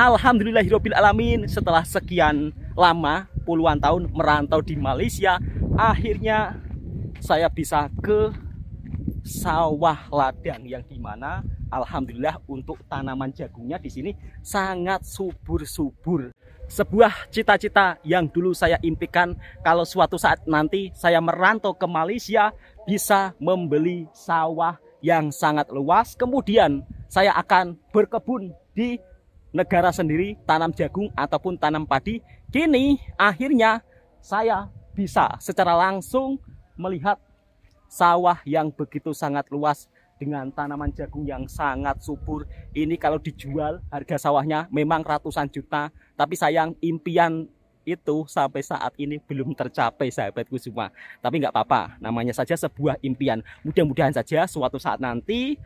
Alhamdulillahirabbil alamin, setelah sekian lama puluhan tahun merantau di Malaysia, akhirnya saya bisa ke sawah ladang yang dimana alhamdulillah untuk tanaman jagungnya di sini sangat subur-subur. Sebuah cita-cita yang dulu saya impikan, kalau suatu saat nanti saya merantau ke Malaysia bisa membeli sawah yang sangat luas, kemudian saya akan berkebun di negara sendiri, tanam jagung ataupun tanam padi. Kini akhirnya saya bisa secara langsung melihat sawah yang begitu sangat luas dengan tanaman jagung yang sangat subur. Ini kalau dijual harga sawahnya memang ratusan juta, tapi sayang impian itu sampai saat ini belum tercapai sahabatku semua. Tapi nggak apa-apa, namanya saja sebuah impian. Mudah-mudahan saja suatu saat nanti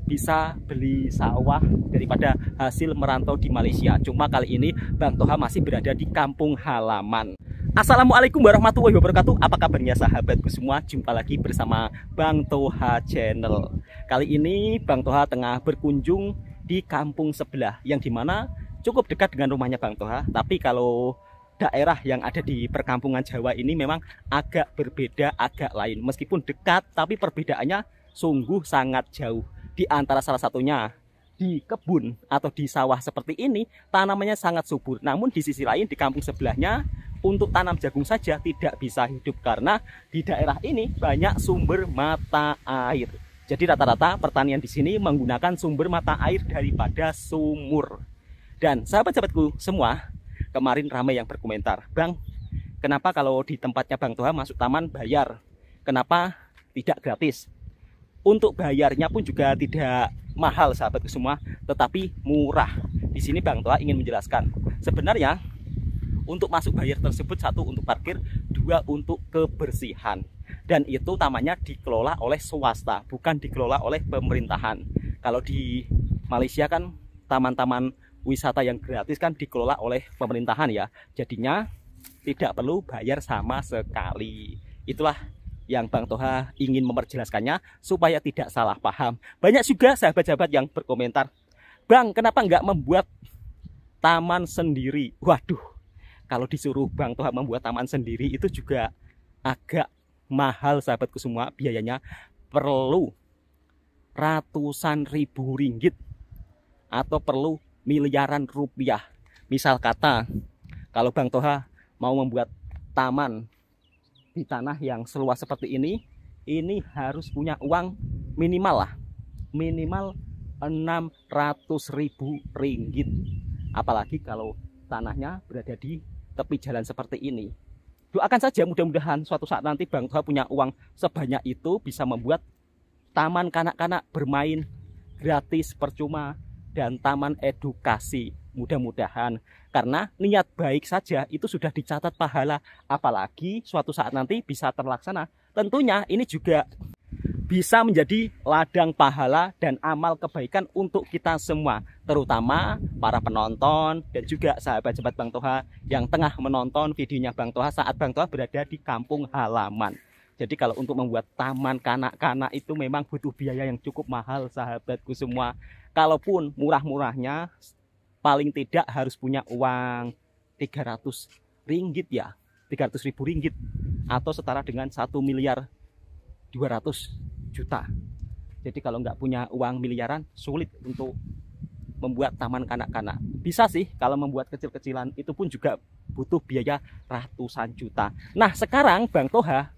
bisa beli sawah daripada hasil merantau di Malaysia. Cuma kali ini Bang Toha masih berada di kampung halaman. Assalamualaikum warahmatullahi wabarakatuh. Apa kabarnya sahabatku semua? Jumpa lagi bersama Bang Toha Channel. Kali ini Bang Toha tengah berkunjung di kampung sebelah, yang dimana cukup dekat dengan rumahnya Bang Toha. Tapi kalau daerah yang ada di perkampungan Jawa ini memang agak berbeda, agak lain. Meskipun dekat, tapi perbedaannya sungguh sangat jauh. Di antara salah satunya di kebun atau di sawah seperti ini, tanamannya sangat subur. Namun di sisi lain di kampung sebelahnya, untuk tanam jagung saja tidak bisa hidup karena di daerah ini banyak sumber mata air. Jadi rata-rata pertanian di sini menggunakan sumber mata air daripada sumur. Dan sahabat-sahabatku semua, kemarin ramai yang berkomentar, Bang, kenapa kalau di tempatnya Bang Toha masuk taman bayar? Kenapa tidak gratis? Untuk bayarnya pun juga tidak mahal sahabatku semua, tetapi murah. Di sini Bang Toha ingin menjelaskan, sebenarnya untuk masuk bayar tersebut, satu untuk parkir, dua untuk kebersihan. Dan itu tamannya dikelola oleh swasta, bukan dikelola oleh pemerintahan. Kalau di Malaysia kan taman-taman wisata yang gratis kan dikelola oleh pemerintahan ya. Jadinya tidak perlu bayar sama sekali. Itulah yang Bang Toha ingin memperjelaskannya supaya tidak salah paham. Banyak juga sahabat-sahabat yang berkomentar, Bang, kenapa nggak membuat taman sendiri? Waduh, kalau disuruh Bang Toha membuat taman sendiri itu juga agak mahal sahabatku semua. Biayanya perlu ratusan ribu ringgit atau perlu miliaran rupiah. Misal kata, kalau Bang Toha mau membuat taman di tanah yang seluas seperti ini harus punya uang minimal lah, minimal 600 ribu ringgit. Apalagi kalau tanahnya berada di tepi jalan seperti ini. Doakan saja mudah-mudahan suatu saat nanti Bang Toha punya uang sebanyak itu, bisa membuat taman kanak-kanak bermain gratis percuma dan taman edukasi. Mudah-mudahan, karena niat baik saja itu sudah dicatat pahala, apalagi suatu saat nanti bisa terlaksana. Tentunya ini juga bisa menjadi ladang pahala dan amal kebaikan untuk kita semua, terutama para penonton dan juga sahabat-sahabat Bang Toha yang tengah menonton videonya Bang Toha saat Bang Toha berada di kampung halaman. Jadi kalau untuk membuat taman kanak-kanak itu memang butuh biaya yang cukup mahal sahabatku semua. Kalaupun murah-murahnya paling tidak harus punya uang 300 ringgit ya, 300 ribu ringgit, atau setara dengan 1.200.000.000. Jadi kalau nggak punya uang miliaran, sulit untuk membuat taman kanak-kanak. Bisa sih kalau membuat kecil-kecilan, itu pun juga butuh biaya ratusan juta. Nah sekarang Bang Toha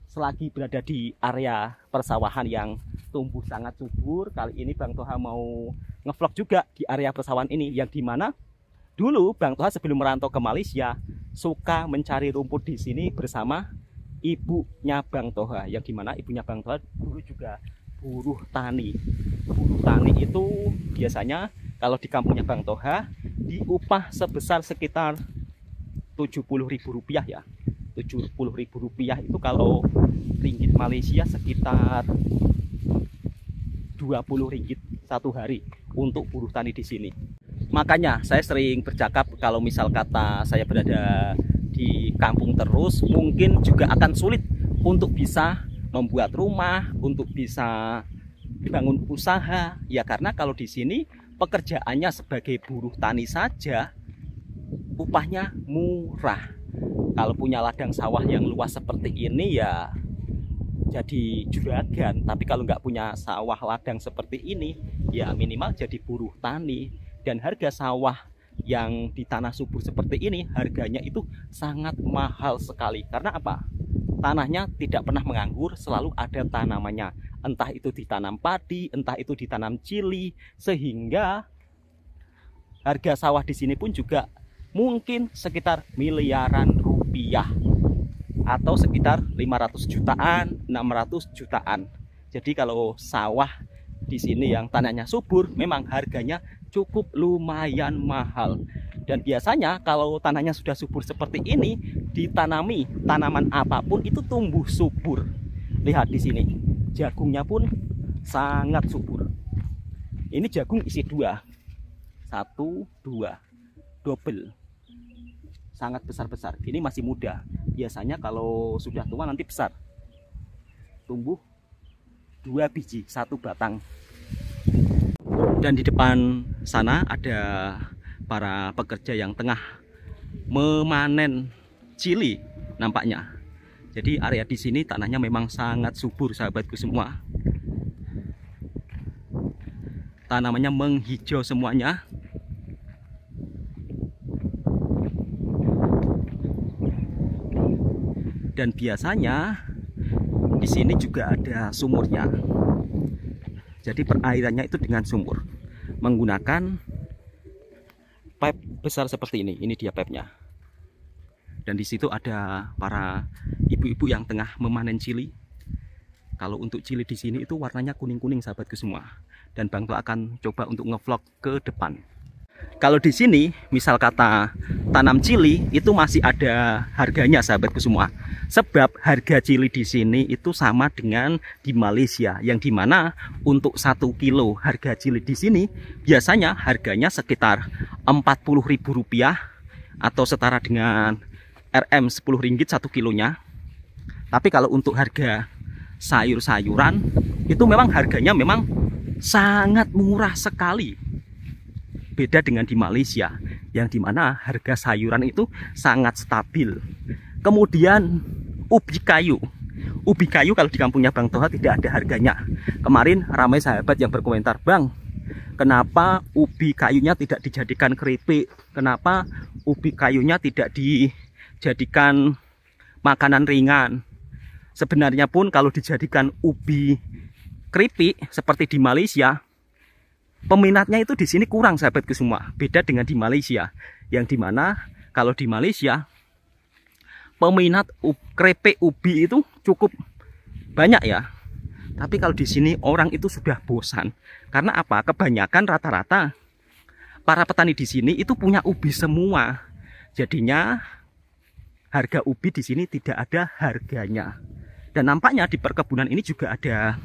selagi berada di area persawahan yang tumbuh sangat subur. Kali ini Bang Toha mau ngevlog juga di area persawahan ini, yang dimana dulu Bang Toha sebelum merantau ke Malaysia suka mencari rumput di sini bersama ibunya Bang Toha, yang dimana ibunya Bang Toha dulu juga buruh tani. Buruh tani itu biasanya kalau di kampungnya Bang Toha diupah sebesar sekitar 70.000 rupiah ya. 70.000 rupiah itu kalau ringgit Malaysia sekitar 20 ringgit satu hari untuk buruh tani di sini. Makanya saya sering bercakap, kalau misal kata saya berada di kampung terus, mungkin juga akan sulit untuk bisa membuat rumah, untuk bisa bangun usaha ya, karena kalau di sini pekerjaannya sebagai buruh tani saja, upahnya murah. Kalau punya ladang sawah yang luas seperti ini ya jadi juragan. Tapi kalau nggak punya sawah ladang seperti ini ya minimal jadi buruh tani. Dan harga sawah yang di tanah subur seperti ini harganya itu sangat mahal sekali. Karena apa? Tanahnya tidak pernah menganggur, selalu ada tanamannya. Entah itu ditanam padi, entah itu ditanam cili, sehingga harga sawah di sini pun juga mungkin sekitar miliaran rupiah atau sekitar 500 jutaan, 600 jutaan. Jadi kalau sawah di sini yang tanahnya subur memang harganya cukup lumayan mahal. Dan biasanya kalau tanahnya sudah subur seperti ini, ditanami tanaman apapun itu tumbuh subur. Lihat di sini, jagungnya pun sangat subur. Ini jagung isi 2, 1, 2, double, sangat besar-besar. Ini masih muda. Biasanya kalau sudah tua nanti besar, tumbuh 2 biji, 1 batang. Dan di depan sana ada para pekerja yang tengah memanen cili nampaknya. Jadi area di sini tanahnya memang sangat subur sahabatku semua. Tanamannya menghijau semuanya. Dan biasanya di sini juga ada sumurnya. Jadi perairannya itu dengan sumur menggunakan pipe besar seperti ini. Ini dia pipe-nya. Dan di situ ada para ibu-ibu yang tengah memanen cili. Kalau untuk cili di sini itu warnanya kuning-kuning sahabatku semua. Dan Bang Tua akan coba untuk ngevlog ke depan. Kalau di sini misal kata tanam cili itu masih ada harganya sahabatku semua. Sebab harga cili di sini itu sama dengan di Malaysia, yang dimana untuk 1 kilo harga cili di sini biasanya harganya sekitar Rp40.000 atau setara dengan Rp10 1 kilonya. Tapi kalau untuk harga sayur-sayuran itu memang harganya memang sangat murah sekali. Beda dengan di Malaysia, yang dimana harga sayuran itu sangat stabil. Kemudian ubi kayu kalau di kampungnya Bang Toha tidak ada harganya. Kemarin ramai sahabat yang berkomentar, Bang, kenapa ubi kayunya tidak dijadikan keripik? Kenapa ubi kayunya tidak dijadikan makanan ringan? Sebenarnya pun kalau dijadikan ubi keripik seperti di Malaysia, peminatnya itu di sini kurang sahabatku semua. Beda dengan di Malaysia, yang dimana kalau di Malaysia peminat keripik ubi itu cukup banyak ya. Tapi kalau di sini orang itu sudah bosan. Karena apa? Kebanyakan rata-rata para petani di sini itu punya ubi semua. Jadinya harga ubi di sini tidak ada harganya. Dan nampaknya di perkebunan ini juga ada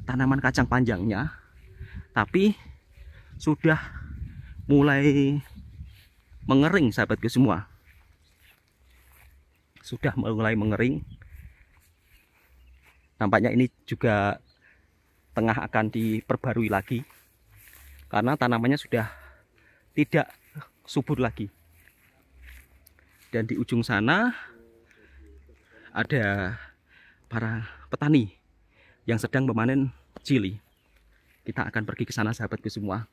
tanaman kacang panjangnya. Tapi sudah mulai mengering sahabatku semua. Sudah mulai mengering. Nampaknya ini juga tengah akan diperbarui lagi. Karena tanamannya sudah tidak subur lagi. Dan di ujung sana ada para petani yang sedang memanen cili. Kita akan pergi ke sana sahabatku semua.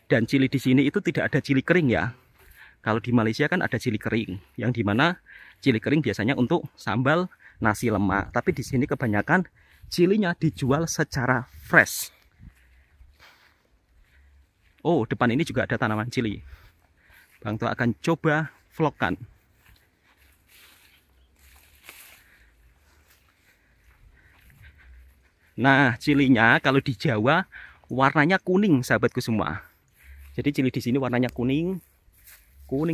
Dan cili di sini itu tidak ada cili kering ya. Kalau di Malaysia kan ada cili kering, yang dimana cili kering biasanya untuk sambal nasi lemak. Tapi di sini kebanyakan cilinya dijual secara fresh. Oh, depan ini juga ada tanaman cili. Bang Tua akan coba vlogkan. Nah, cilinya kalau di Jawa warnanya kuning sahabatku semua. Jadi cili di sini warnanya kuning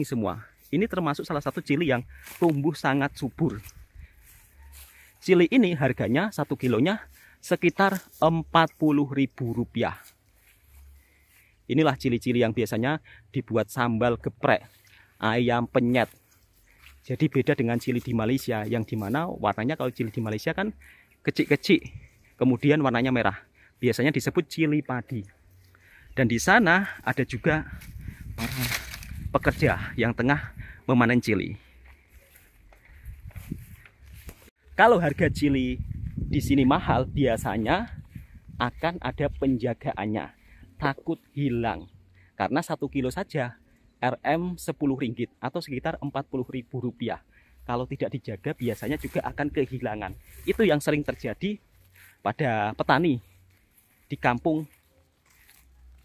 semua. Ini termasuk salah satu cili yang tumbuh sangat subur. Cili ini harganya 1 kilonya sekitar Rp40.000. Inilah cili-cili yang biasanya dibuat sambal geprek, ayam penyet. Jadi beda dengan cili di Malaysia, yang dimana warnanya kalau cili di Malaysia kan kecil-kecil, kemudian warnanya merah. biasanya disebut cili padi. Dan di sana ada juga para pekerja yang tengah memanen cili. Kalau harga cili di sini mahal, biasanya akan ada penjagaannya, takut hilang. Karena 1 kilo saja Rp 10 atau sekitar Rp40.000. Kalau tidak dijaga biasanya juga akan kehilangan. Itu yang sering terjadi pada petani di kampung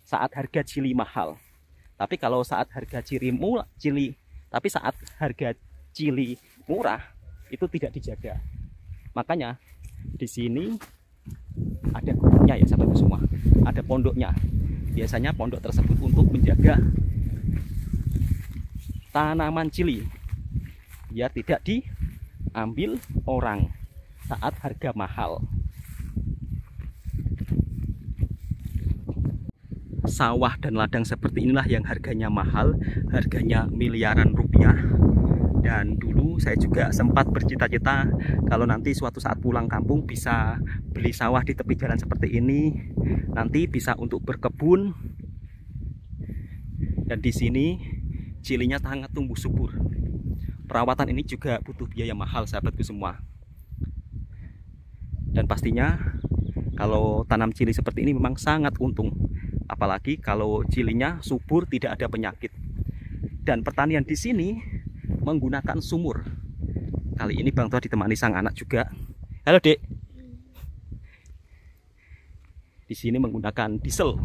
saat harga cili mahal. Tapi kalau saat harga cili murah itu tidak dijaga. Makanya di sini ada gubuknya ya sahabatku semua. Ada pondoknya. Biasanya pondok tersebut untuk menjaga tanaman cili biar tidak diambil orang saat harga mahal. Sawah dan ladang seperti inilah yang harganya mahal, harganya miliaran rupiah. Dan dulu saya juga sempat bercita-cita kalau nanti suatu saat pulang kampung bisa beli sawah di tepi jalan seperti ini, nanti bisa untuk berkebun. Dan di sini cilinya sangat tumbuh subur. Perawatan ini juga butuh biaya mahal sahabatku semua. Dan pastinya kalau tanam cili seperti ini memang sangat untung. Apalagi kalau cilinya subur, tidak ada penyakit. Dan pertanian di sini menggunakan sumur. Kali ini Bang Toha ditemani sang anak juga. Halo Dek. Di sini menggunakan diesel.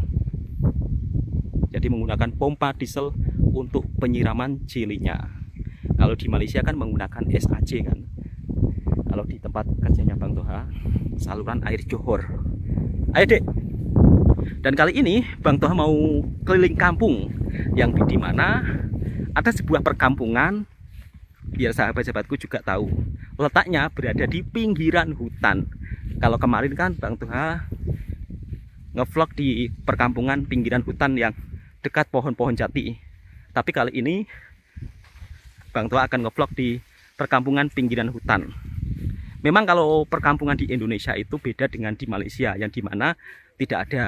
Jadi menggunakan pompa diesel untuk penyiraman cilinya. Kalau di Malaysia kan menggunakan SAC kan. Kalau di tempat kerjanya Bang Toha, saluran air Johor. Ayo Dek. Dan kali ini Bang Toha mau keliling kampung yang di mana ada sebuah perkampungan, biar sahabat-sahabatku juga tahu. Letaknya berada di pinggiran hutan. Kalau kemarin kan Bang Toha ngevlog di perkampungan pinggiran hutan yang dekat pohon-pohon jati. Tapi kali ini Bang Toha akan ngevlog di perkampungan pinggiran hutan. Memang kalau perkampungan di Indonesia itu beda dengan di Malaysia, yang dimana tidak ada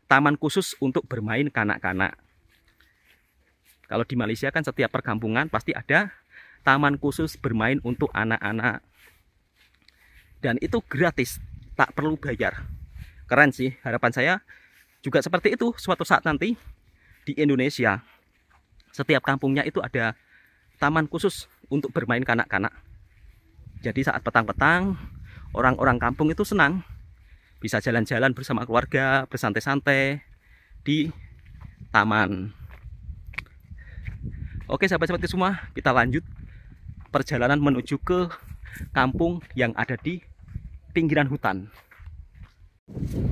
taman khusus untuk bermain kanak-kanak. Kalau di Malaysia kan setiap perkampungan pasti ada taman khusus bermain untuk anak-anak. Dan itu gratis, tak perlu bayar. Keren sih, harapan saya juga seperti itu suatu saat nanti di Indonesia. Setiap kampungnya itu ada taman khusus untuk bermain kanak-kanak. Jadi saat petang-petang, orang-orang kampung itu senang. Bisa jalan-jalan bersama keluarga, bersantai-santai di taman. Oke sahabat-sahabat semua, kita lanjut perjalanan menuju ke kampung yang ada di pinggiran hutan.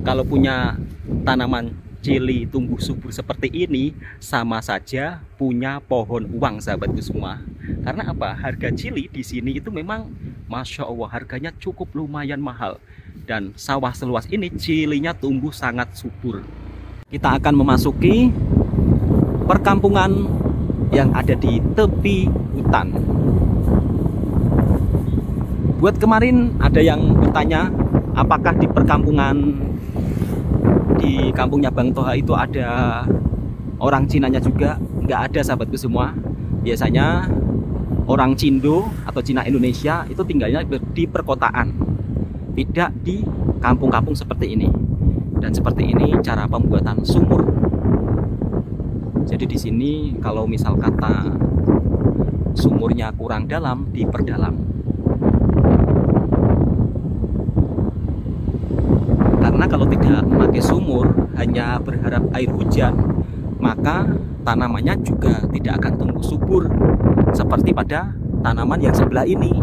Kalau punya tanaman cili tumbuh subur seperti ini, sama saja punya pohon uang sahabatku semua. Karena apa? Harga cili di sini itu memang Masya Allah harganya cukup lumayan mahal. Dan sawah seluas ini cilinya tumbuh sangat subur. Kita akan memasuki perkampungan yang ada di tepi hutan. Buat kemarin ada yang bertanya, apakah di perkampungan di kampungnya Bang Toha itu ada orang Cinanya juga? Nggak ada sahabatku semua. Biasanya orang Cindo atau Cina Indonesia itu tinggalnya di perkotaan, tidak di kampung-kampung seperti ini. Dan seperti ini cara pembuatan sumur. Jadi di sini kalau misal kata sumurnya kurang dalam, diperdalam. Karena kalau tidak memakai sumur, hanya berharap air hujan, maka tanamannya juga tidak akan tumbuh subur seperti pada tanaman yang sebelah ini.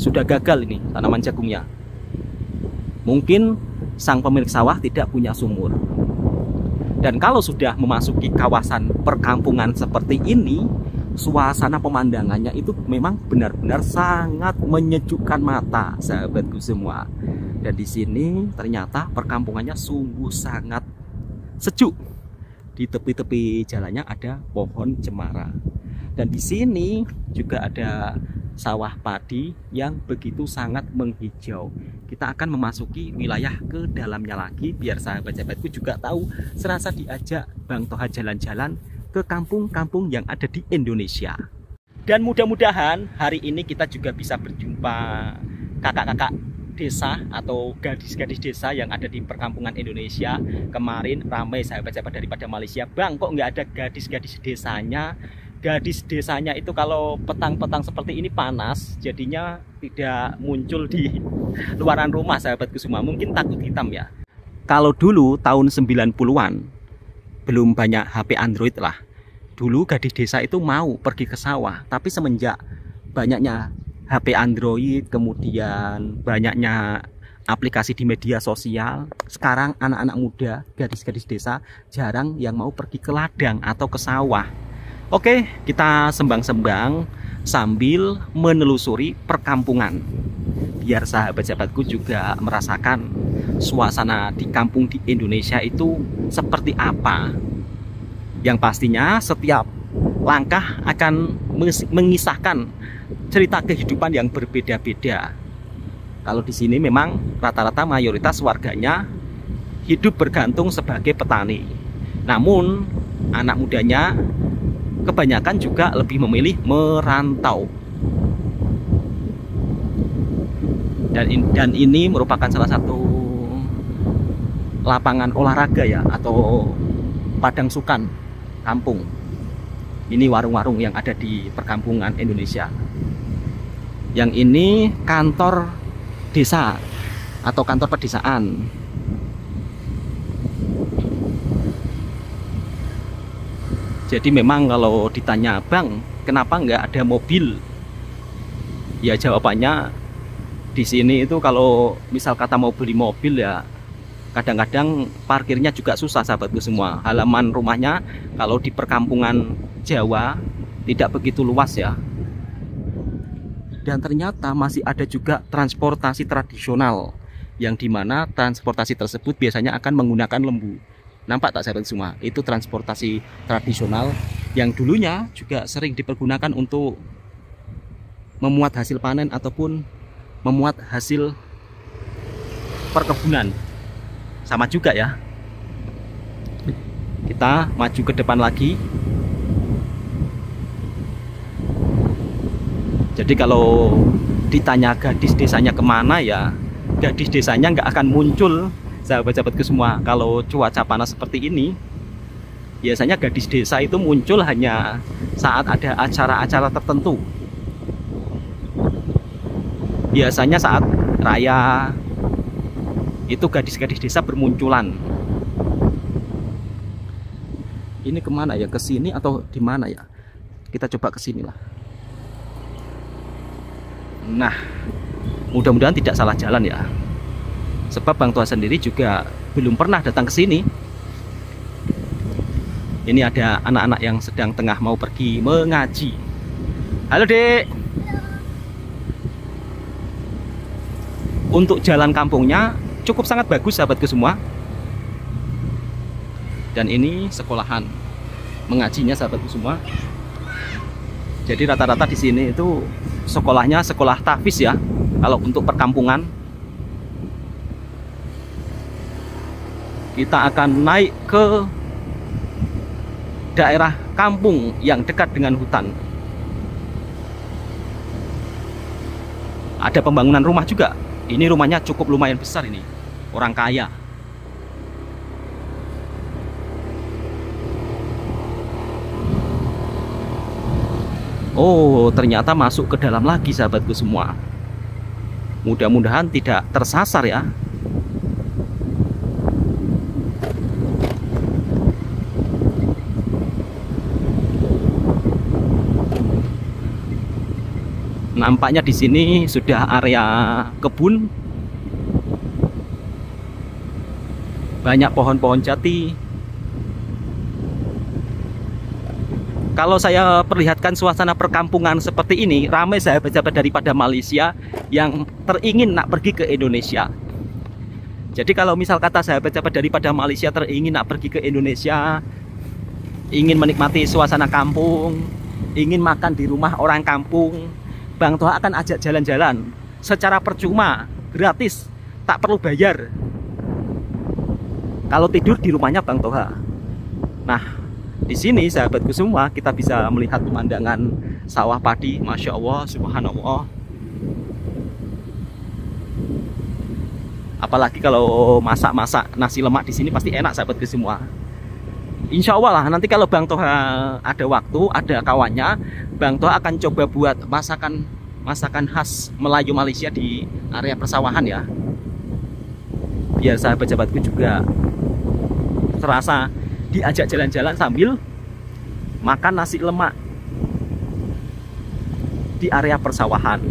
Sudah gagal ini tanaman jagungnya. Mungkin sang pemilik sawah tidak punya sumur. Dan kalau sudah memasuki kawasan perkampungan seperti ini, suasana pemandangannya itu memang benar-benar sangat menyejukkan mata sahabatku semua. Dan di sini ternyata perkampungannya sungguh sangat sejuk. Di tepi-tepi jalannya ada pohon cemara. Dan di sini juga ada sawah padi yang begitu sangat menghijau. Kita akan memasuki wilayah ke dalamnya lagi biar sahabat-sahabatku juga tahu serasa diajak Bang Toha jalan-jalan ke kampung-kampung yang ada di Indonesia. Dan mudah-mudahan hari ini kita juga bisa berjumpa kakak-kakak desa atau gadis-gadis desa yang ada di perkampungan Indonesia. Kemarin ramai sahabat-sahabat daripada Malaysia, Bang kok nggak ada gadis-gadis desanya. Gadis desanya itu kalau petang-petang seperti ini panas, jadinya tidak muncul di luaran rumah sahabatku semua. Mungkin takut hitam ya. Kalau dulu tahun 90-an belum banyak HP Android lah. Dulu gadis desa itu mau pergi ke sawah, tapi semenjak banyaknya HP Android, kemudian banyaknya aplikasi di media sosial, sekarang anak-anak muda, gadis-gadis desa jarang yang mau pergi ke ladang atau ke sawah. Oke, kita sembang-sembang sambil menelusuri perkampungan, biar sahabat-sahabatku juga merasakan suasana di kampung di Indonesia itu seperti apa. Yang pastinya setiap langkah akan mengisahkan cerita kehidupan yang berbeda-beda. Kalau di sini memang rata-rata mayoritas warganya hidup bergantung sebagai petani. Namun anak mudanya kebanyakan juga lebih memilih merantau. Dan ini merupakan salah satu lapangan olahraga ya, atau padang sukan kampung. Ini warung-warung yang ada di perkampungan Indonesia. Yang ini kantor desa atau kantor pedesaan. Jadi memang kalau ditanya, Bang, kenapa nggak ada mobil? Ya jawabannya di sini itu kalau misal kata mau beli mobil ya kadang-kadang parkirnya juga susah sahabatku semua. Halaman rumahnya kalau di perkampungan Jawa tidak begitu luas ya. Dan ternyata masih ada juga transportasi tradisional, yang dimana transportasi tersebut biasanya akan menggunakan lembu. Nampak tak sahabat semua? Itu transportasi tradisional yang dulunya juga sering dipergunakan untuk memuat hasil panen ataupun memuat hasil perkebunan. Sama juga ya. Kita maju ke depan lagi. Jadi kalau ditanya gadis desanya kemana ya, gadis desanya nggak akan muncul sahabat-sahabatku semua. Kalau cuaca panas seperti ini, biasanya gadis desa itu muncul hanya saat ada acara-acara tertentu. Biasanya saat raya itu gadis-gadis desa bermunculan. Ini kemana ya? Ke sini atau di mana ya? Kita coba ke sini lah. Nah, mudah-mudahan tidak salah jalan ya. Sebab Bang Toha sendiri juga belum pernah datang ke sini. Ini ada anak-anak yang sedang tengah mau pergi mengaji. Halo, Dek. Untuk jalan kampungnya cukup sangat bagus sahabatku semua. Dan ini sekolahan mengajinya sahabatku semua. Jadi rata-rata di sini itu sekolahnya sekolah tahfiz ya. Kalau untuk perkampungan, kita akan naik ke daerah kampung yang dekat dengan hutan. Ada pembangunan rumah juga. Ini rumahnya cukup lumayan besar ini. Orang kaya. Oh, ternyata masuk ke dalam lagi sahabatku semua. Mudah-mudahan tidak tersasar ya. Nampaknya di sini sudah area kebun. Banyak pohon-pohon jati. Kalau saya perlihatkan suasana perkampungan seperti ini, ramai sahabat-sahabat daripada Malaysia yang teringin nak pergi ke Indonesia. Jadi kalau misal kata sahabat-sahabat daripada Malaysia teringin nak pergi ke Indonesia, ingin menikmati suasana kampung, ingin makan di rumah orang kampung, Bang Toha akan ajak jalan-jalan secara percuma, gratis, tak perlu bayar. Kalau tidur di rumahnya Bang Toha. Nah, di sini sahabatku semua kita bisa melihat pemandangan sawah padi, masya Allah, subhanallah. Apalagi kalau masak-masak nasi lemak di sini pasti enak sahabatku semua. Insya Allah lah nanti kalau Bang Toha ada waktu, ada kawannya, Bang Toha akan coba buat masakan khas Melayu Malaysia di area persawahan ya. Biar sahabat-sahabatku juga terasa diajak jalan-jalan sambil makan nasi lemak di area persawahan.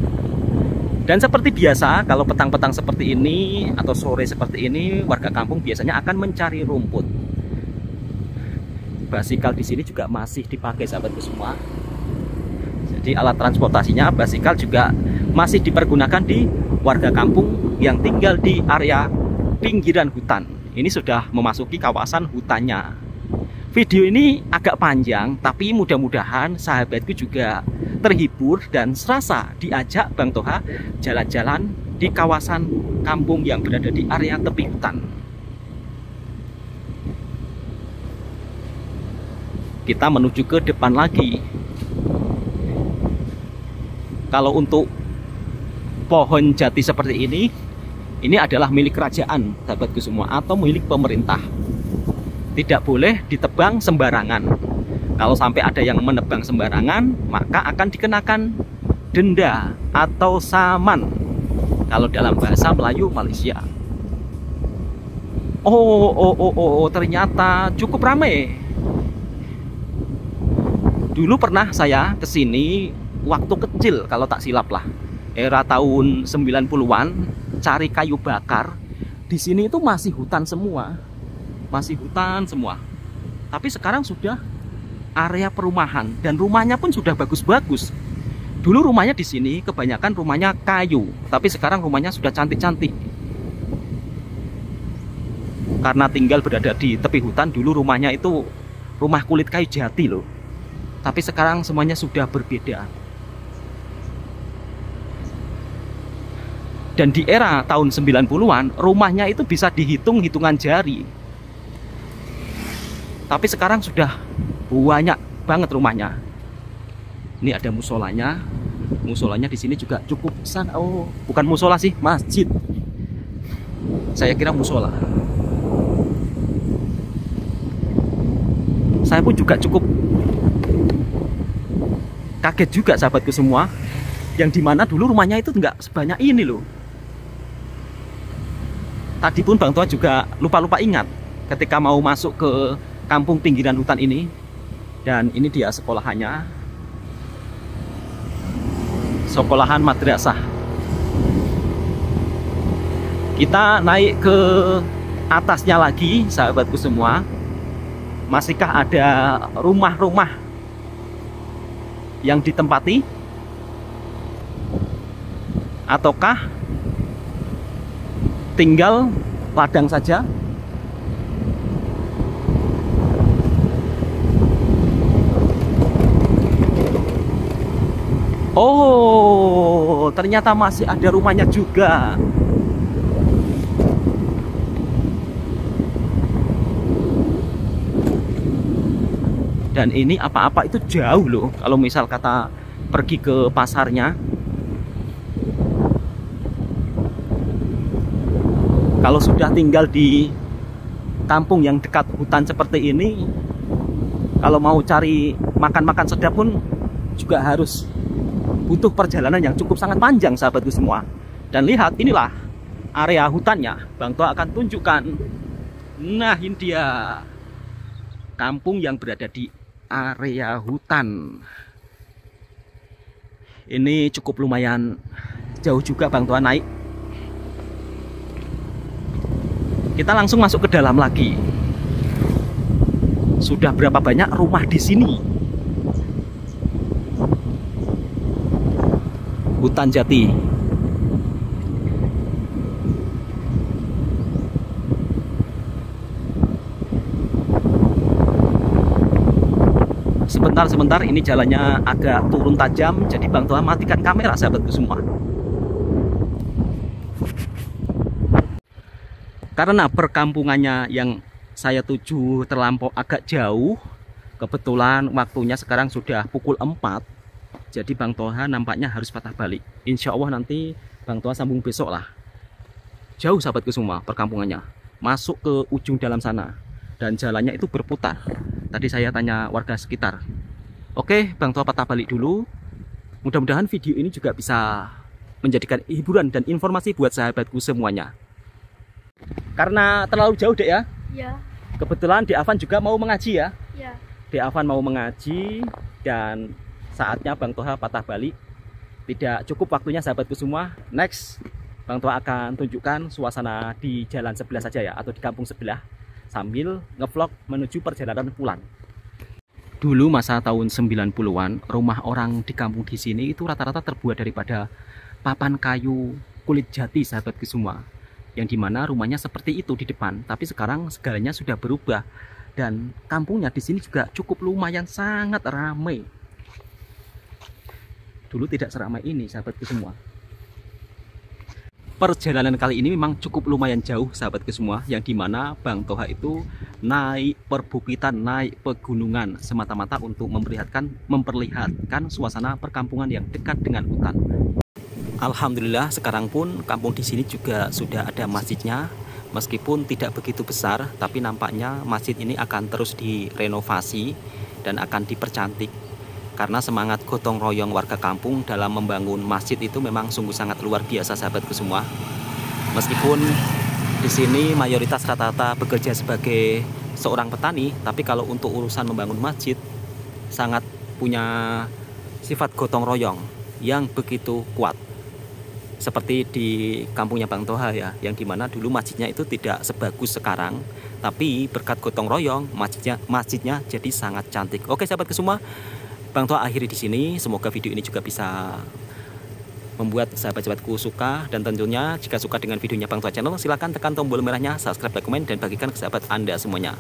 Dan seperti biasa, kalau petang-petang seperti ini atau sore seperti ini, warga kampung biasanya akan mencari rumput. Basikal di sini juga masih dipakai sahabatku semua. Jadi alat transportasinya basikal juga masih dipergunakan di warga kampung yang tinggal di area pinggiran hutan. Ini sudah memasuki kawasan hutannya. Video ini agak panjang, tapi mudah-mudahan sahabatku juga terhibur dan serasa diajak Bang Toha jalan-jalan di kawasan kampung yang berada di area tepi hutan. Kita menuju ke depan lagi. Kalau untuk pohon jati seperti ini adalah milik kerajaan, sahabatku semua, atau milik pemerintah. Tidak boleh ditebang sembarangan. Kalau sampai ada yang menebang sembarangan, maka akan dikenakan denda atau saman. Kalau dalam bahasa Melayu Malaysia. Oh, ternyata cukup ramai. Dulu pernah saya kesini waktu kecil kalau tak silap lah. Era tahun 90-an, cari kayu bakar. Di sini itu masih hutan semua. Masih hutan semua. Tapi sekarang sudah area perumahan dan rumahnya pun sudah bagus-bagus. Dulu rumahnya di sini kebanyakan rumahnya kayu, tapi sekarang rumahnya sudah cantik-cantik. Karena tinggal berada di tepi hutan, dulu rumahnya itu rumah kulit kayu jati loh. Tapi sekarang semuanya sudah berbeda. Dan di era tahun 90-an, rumahnya itu bisa dihitung hitungan jari. Tapi sekarang sudah banyak banget rumahnya. Ini ada musolanya. Musolanya di sini juga cukup besar. Oh, bukan musola sih, masjid. Saya kira musola. Saya pun juga cukup kaget juga sahabatku semua. Yang dimana dulu rumahnya itu nggak sebanyak ini loh. Tadi pun Bang Toha juga lupa-lupa ingat ketika mau masuk ke kampung pinggiran hutan ini. Dan ini dia sekolahannya. Sekolahan madrasah. Kita naik ke atasnya lagi sahabatku semua. Masihkah ada rumah-rumah yang ditempati? Ataukah tinggal ladang saja? Oh, ternyata masih ada rumahnya juga. Dan ini apa-apa itu jauh loh. Kalau misal kata pergi ke pasarnya. Kalau sudah tinggal di kampung yang dekat hutan seperti ini, kalau mau cari makan-makan sedap pun juga harus butuh perjalanan yang cukup sangat panjang sahabatku semua. Dan lihat, inilah area hutannya. Bang Toha akan tunjukkan. Nah, ini dia kampung yang berada di area hutan. Ini cukup lumayan jauh juga Bang Toha naik. Kita langsung masuk ke dalam lagi. Sudah berapa banyak rumah di sini? Hutan jati. sebentar, ini jalannya agak turun tajam, jadi Bang Toha matikan kamera sahabatku semua. Karena perkampungannya yang saya tuju terlampau agak jauh, kebetulan waktunya sekarang sudah pukul 4, jadi Bang Toha nampaknya harus patah balik. Insya Allah nanti Bang Toha sambung besok lah. Jauh sahabatku semua perkampungannya, masuk ke ujung dalam sana, dan jalannya itu berputar. Tadi saya tanya warga sekitar. Oke, Bang Toha patah balik dulu. Mudah-mudahan video ini juga bisa menjadikan hiburan dan informasi buat sahabatku semuanya. Karena terlalu jauh dek ya? Iya. Kebetulan Dek Afan juga mau mengaji ya? Iya. Dek Afan mau mengaji dan saatnya Bang Toha patah balik. Tidak cukup waktunya sahabatku semua. Next, Bang Toha akan tunjukkan suasana di jalan sebelah saja ya, atau di kampung sebelah, sambil ngevlog menuju perjalanan pulang. Dulu masa tahun 90-an, rumah orang di kampung di sini itu rata-rata terbuat daripada papan kayu kulit jati sahabatku semua. Yang dimana rumahnya seperti itu di depan, tapi sekarang segalanya sudah berubah dan kampungnya di sini juga cukup lumayan sangat ramai. Dulu tidak seramai ini sahabatku semua. Perjalanan kali ini memang cukup lumayan jauh sahabatku semua, yang dimana Bang Toha itu naik perbukitan, naik pegunungan semata-mata untuk memperlihatkan suasana perkampungan yang dekat dengan hutan. Alhamdulillah sekarang pun kampung di sini juga sudah ada masjidnya, meskipun tidak begitu besar, tapi nampaknya masjid ini akan terus direnovasi dan akan dipercantik. Karena semangat gotong royong warga kampung dalam membangun masjid itu memang sungguh sangat luar biasa sahabatku semua. Meskipun di sini mayoritas rata-rata bekerja sebagai seorang petani, tapi kalau untuk urusan membangun masjid sangat punya sifat gotong royong yang begitu kuat. Seperti di kampungnya Bang Toha ya, yang dimana dulu masjidnya itu tidak sebagus sekarang, tapi berkat gotong royong masjidnya jadi sangat cantik. Oke sahabatku semua, Bang Toha akhiri di sini. Semoga video ini juga bisa membuat sahabat-sahabatku suka, dan tentunya jika suka dengan videonya Bang Toha Channel, silahkan tekan tombol merahnya, subscribe, like, komen, dan bagikan ke sahabat Anda semuanya.